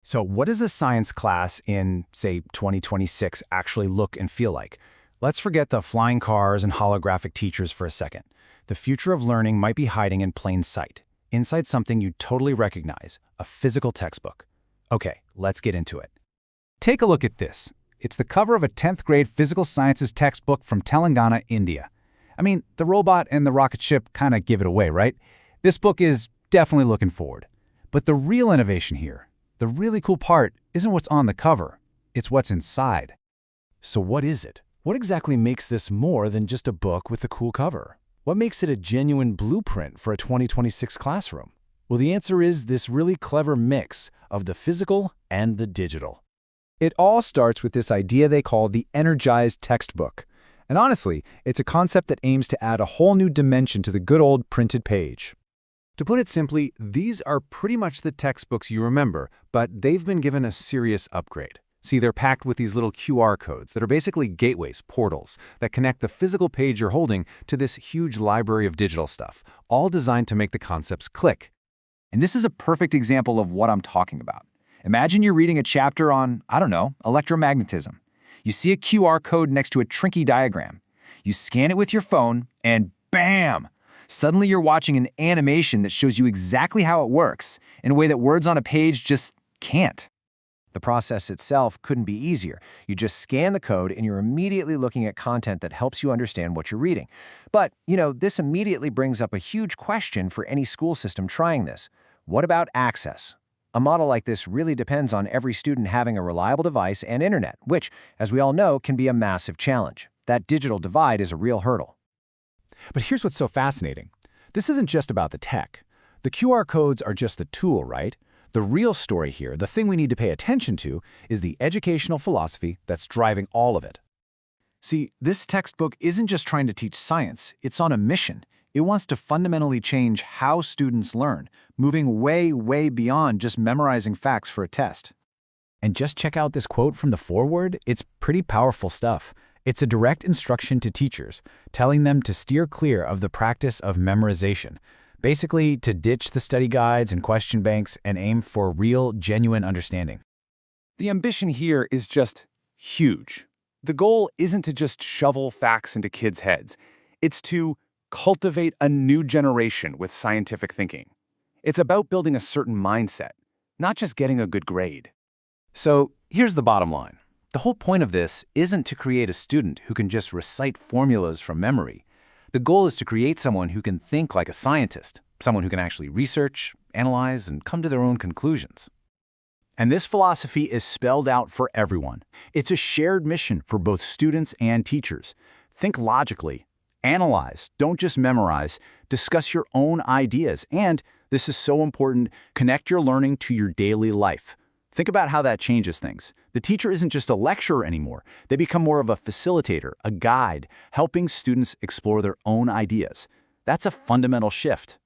So what does a science class in, say, 2026 actually look and feel like? Let's forget the flying cars and holographic teachers for a second. The future of learning might be hiding in plain sight, inside something you totally recognize, a physical textbook. Okay, let's get into it. Take a look at this. It's the cover of a 10th grade physical sciences textbook from Telangana, India. I mean, the robot and the rocket ship kind of give it away, right? This book is definitely looking forward. But the real innovation here, the really cool part, isn't what's on the cover. It's what's inside. So what is it? What exactly makes this more than just a book with a cool cover? What makes it a genuine blueprint for a 2026 classroom? Well, the answer is this really clever mix of the physical and the digital. It all starts with this idea they call the Energized Textbook. And honestly, it's a concept that aims to add a whole new dimension to the good old printed page. To put it simply, these are pretty much the textbooks you remember, but they've been given a serious upgrade. See, they're packed with these little QR codes that are basically gateways, portals, that connect the physical page you're holding to this huge library of digital stuff, all designed to make the concepts click. And this is a perfect example of what I'm talking about. Imagine you're reading a chapter on, I don't know, electromagnetism. You see a QR code next to a tricky diagram. You scan it with your phone, and bam! Suddenly you're watching an animation that shows you exactly how it works, in a way that words on a page just can't. The process itself couldn't be easier. You just scan the code and you're immediately looking at content that helps you understand what you're reading. But, this immediately brings up a huge question for any school system trying this. What about access? A model like this really depends on every student having a reliable device and internet, which, as we all know, can be a massive challenge. That digital divide is a real hurdle. But here's what's so fascinating. This isn't just about the tech. The QR codes are just the tool, right? The real story here, the thing we need to pay attention to, is the educational philosophy that's driving all of it. See, this textbook isn't just trying to teach science, it's on a mission. It wants to fundamentally change how students learn, moving way, way beyond just memorizing facts for a test. And just check out this quote from the foreword. It's pretty powerful stuff. It's a direct instruction to teachers, telling them to steer clear of the practice of memorization. Basically, to ditch the study guides and question banks and aim for real, genuine understanding. The ambition here is just huge. The goal isn't to just shovel facts into kids' heads. It's to cultivate a new generation with scientific thinking. It's about building a certain mindset, not just getting a good grade. So here's the bottom line. The whole point of this isn't to create a student who can just recite formulas from memory. The goal is to create someone who can think like a scientist, someone who can actually research, analyze, and come to their own conclusions. And this philosophy is spelled out for everyone. It's a shared mission for both students and teachers. Think logically. Analyze, don't just memorize, discuss your own ideas, and, this is so important, connect your learning to your daily life. Think about how that changes things. The teacher isn't just a lecturer anymore. They become more of a facilitator, a guide, helping students explore their own ideas. That's a fundamental shift.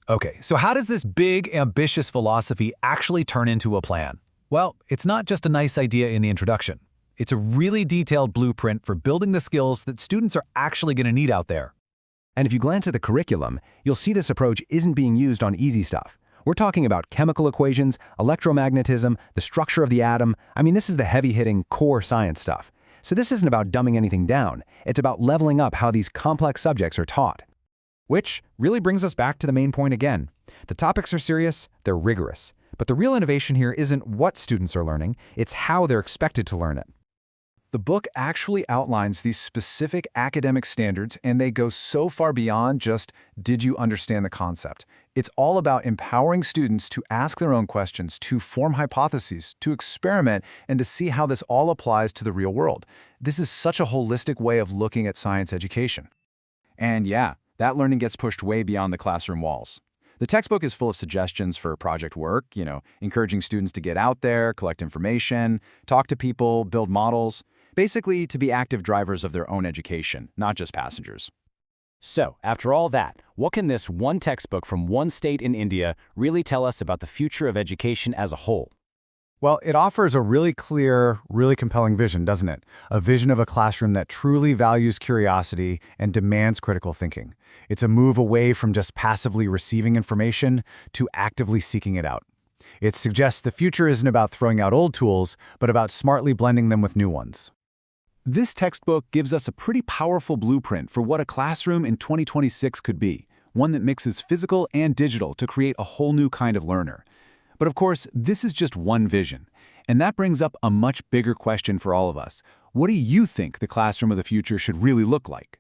Okay, so how does this big, ambitious philosophy actually turn into a plan? Well, it's not just a nice idea in the introduction. It's a really detailed blueprint for building the skills that students are actually going to need out there. And if you glance at the curriculum, you'll see this approach isn't being used on easy stuff. We're talking about chemical equations, electromagnetism, the structure of the atom. I mean, this is the heavy-hitting core science stuff. So this isn't about dumbing anything down. It's about leveling up how these complex subjects are taught. Which really brings us back to the main point again. The topics are serious, they're rigorous. But the real innovation here isn't what students are learning, it's how they're expected to learn it. The book actually outlines these specific academic standards, and they go so far beyond just, did you understand the concept? It's all about empowering students to ask their own questions, to form hypotheses, to experiment, and to see how this all applies to the real world. This is such a holistic way of looking at science education. And yeah, that learning gets pushed way beyond the classroom walls. The textbook is full of suggestions for project work, encouraging students to get out there, collect information, talk to people, build models. Basically, to be active drivers of their own education, not just passengers. So, after all that, what can this one textbook from one state in India really tell us about the future of education as a whole? Well, it offers a really clear, really compelling vision, doesn't it? A vision of a classroom that truly values curiosity and demands critical thinking. It's a move away from just passively receiving information to actively seeking it out. It suggests the future isn't about throwing out old tools, but about smartly blending them with new ones. This textbook gives us a pretty powerful blueprint for what a classroom in 2026 could be, one that mixes physical and digital to create a whole new kind of learner. But of course, this is just one vision. And that brings up a much bigger question for all of us. What do you think the classroom of the future should really look like?